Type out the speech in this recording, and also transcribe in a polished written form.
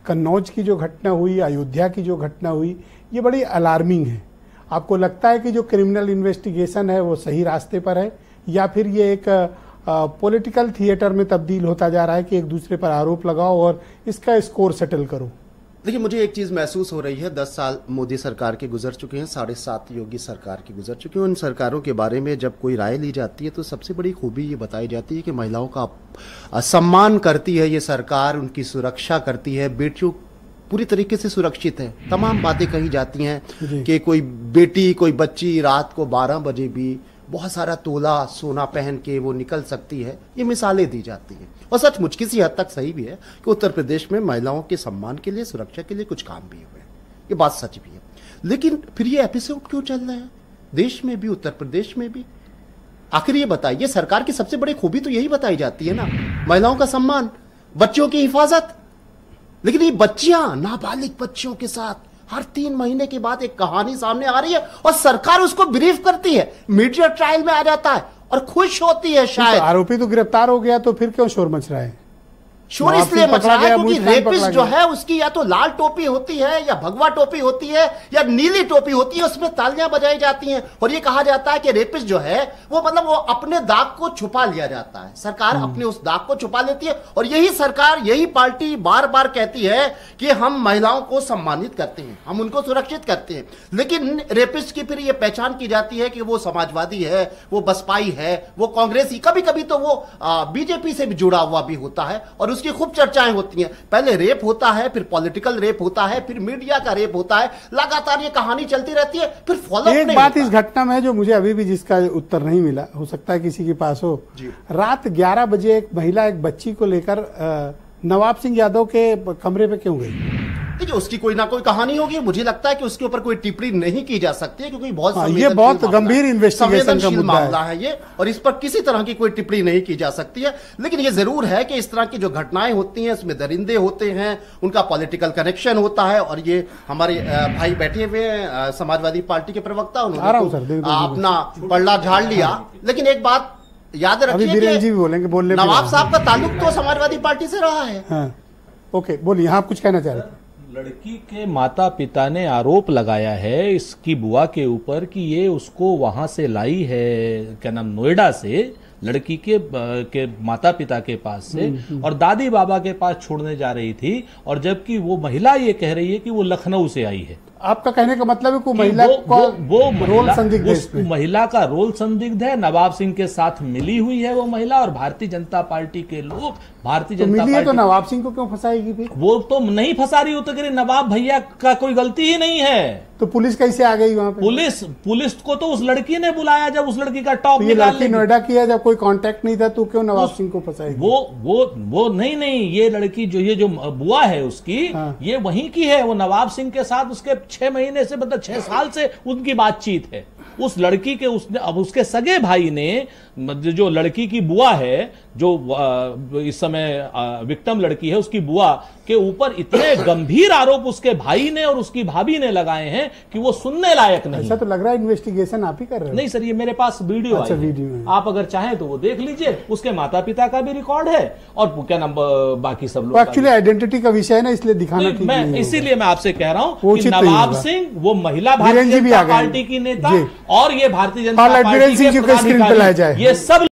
कन्नौज की जो घटना हुई, अयोध्या की जो घटना हुई, ये बड़ी अलार्मिंग है। आपको लगता है कि जो क्रिमिनल इन्वेस्टिगेशन है वो सही रास्ते पर है, या फिर ये एक पॉलिटिकल थिएटर में तब्दील होता जा रहा है कि एक दूसरे पर आरोप लगाओ और इसका स्कोर सेटल करो? देखिए, मुझे एक चीज महसूस हो रही है, 10 साल मोदी सरकार के गुजर चुके हैं, 7.5 योगी सरकार की गुजर चुकी है। उन सरकारों के बारे में जब कोई राय ली जाती है तो सबसे बड़ी खूबी ये बताई जाती है कि महिलाओं का सम्मान करती है ये सरकार, उनकी सुरक्षा करती है, बेटियों पूरी तरीके से सुरक्षित है। तमाम बातें कही जाती हैं कि कोई बेटी, कोई बच्ची रात को 12 बजे भी बहुत सारा तोला सोना पहन के वो निकल सकती है, ये मिसालें दी जाती हैं। और सचमुच किसी हद तक सही भी है कि उत्तर प्रदेश में महिलाओं के सम्मान के लिए, सुरक्षा के लिए कुछ काम भी हुए, ये बात सच भी है। लेकिन फिर ये एपिसोड क्यों चल रहा है देश में भी, उत्तर प्रदेश में भी? आखिर ये बताइए, सरकार की सबसे बड़ी खूबी तो यही बताई जाती है ना, महिलाओं का सम्मान, बच्चों की हिफाजत। लेकिन ये बच्चियां, नाबालिग बच्चियों के साथ हर 3 महीने के बाद एक कहानी सामने आ रही है और सरकार उसको ब्रीफ करती है, मीडिया ट्रायल में आ जाता है और खुश होती है। शायद आरोपी तो गिरफ्तार हो गया, तो फिर क्यों शोर मच रहा है? शोर इसलिए मच रहा है क्योंकि रेपिस्ट जो है उसकी या तो लाल टोपी होती है, या भगवा टोपी होती है, या नीली टोपी होती है, उसमें तालियां बजाई जाती हैं और ये कहा जाता है कि रेपिस्ट जो है वो मतलब वो अपने दाग को छुपा लिया जाता है। सरकार अपने उस दाग को छुपा लेती है और यही सरकार, यही पार्टी बार बार कहती है कि हम महिलाओं को सम्मानित करते हैं, हम उनको सुरक्षित करते हैं। लेकिन रेपिस्ट की फिर ये पहचान की जाती है कि वो समाजवादी है, वो बसपाई है, वो कांग्रेसी, कभी कभी तो वो बीजेपी से भी जुड़ा हुआ भी होता है और उसकी खूब चर्चाएं होती हैं। पहले रेप होता है, फिर पॉलिटिकल रेप होता है, फिर मीडिया का रेप होता है, लगातार ये कहानी चलती रहती है, फिर फॉलो एक बात इस घटना में जो मुझे अभी भी जिसका उत्तर नहीं मिला, हो सकता है किसी के पास हो, रात 11 बजे एक महिला एक बच्ची को लेकर नवाब सिंह यादव के कमरे पे क्यों गई? देखिए, उसकी कोई ना कोई कहानी होगी। मुझे लगता है कि उसके ऊपर कोई टिप्पणी नहीं की जा सकती है क्योंकि ये बहुत गंभीर इन्वेस्टिगेशन का मामला है ये, और इस पर किसी तरह की कोई टिप्पणी नहीं की जा सकती है। लेकिन ये जरूर है कि इस तरह की जो घटनाएं होती हैं उसमें दरिंदे होते हैं, उनका पॉलिटिकल कनेक्शन होता है। और ये हमारे भाई बैठे हुए हैं समाजवादी पार्टी के प्रवक्ता, उन्होंने अपना पल्ला झाड़ लिया। लेकिन एक बात याद रखिए कि नवाब साहब का ताल्लुक तो समाजवादी पार्टी से रहा है। ओके, बोलिए, आप कुछ कहना चाह रहे थे? लड़की के माता पिता ने आरोप लगाया है इसकी बुआ के ऊपर कि ये उसको वहां से लाई है, क्या नाम, नोएडा से, लड़की के माता पिता के पास से, और दादी बाबा के पास छोड़ने जा रही थी। और जबकि वो महिला ये कह रही है कि वो लखनऊ से आई है। आपका कहने का मतलब है कि महिला रोल संदिग्ध है, महिला का रोल संदिग्ध है, नवाब सिंह के साथ मिली हुई है वो महिला, और भारतीय जनता पार्टी के लोग भारतीय जनता पार्टी तो नवाब सिंह को क्यों फंसाएगी फिर? वो तो नहीं फंसा रही, हो तो कह नवाब भैया का कोई गलती ही नहीं है। तो पुलिस कैसे आ गई वहां पे? पुलिस को तो उस लड़की ने बुलाया जब उस लड़की का टॉप तो लड़की नोएडा की है, जब कोई कांटेक्ट नहीं था तो क्यों नवाब सिंह को फंसाएगी? वो नहीं, ये लड़की जो, ये जो बुआ है उसकी, ये वहीं की है। वो नवाब सिंह के साथ उसके 6 महीने से, मतलब 6 साल से उनकी बातचीत है। उस लड़की के अब उसके सगे भाई ने, जो लड़की की बुआ है, जो इस समय विक्टिम लड़की है, उसकी बुआ के ऊपर इतने गंभीर आरोप उसके भाई ने और उसकी भाभी ने लगाए हैं कि वो सुनने लायक नहीं। ऐसा तो लग रहा है इन्वेस्टिगेशन आप ही कर रहे हो। नहीं सर, ये मेरे पास वीडियो अच्छा, वीडियो आप अगर चाहें तो वो देख लीजिए। उसके माता पिता का भी रिकॉर्ड है और क्या नाम, बाकी सब लोग। एक्चुअली आइडेंटिटी का विषय है ना, इसलिए दिखाना ठीक नहीं है। इसीलिए मैं आपसे कह रहा हूं कि नवाब सिंह वो महिला भारतीय जनता पार्टी की नेता और ये भारतीय जनता पार्टी के पदाधिकारी, ये सब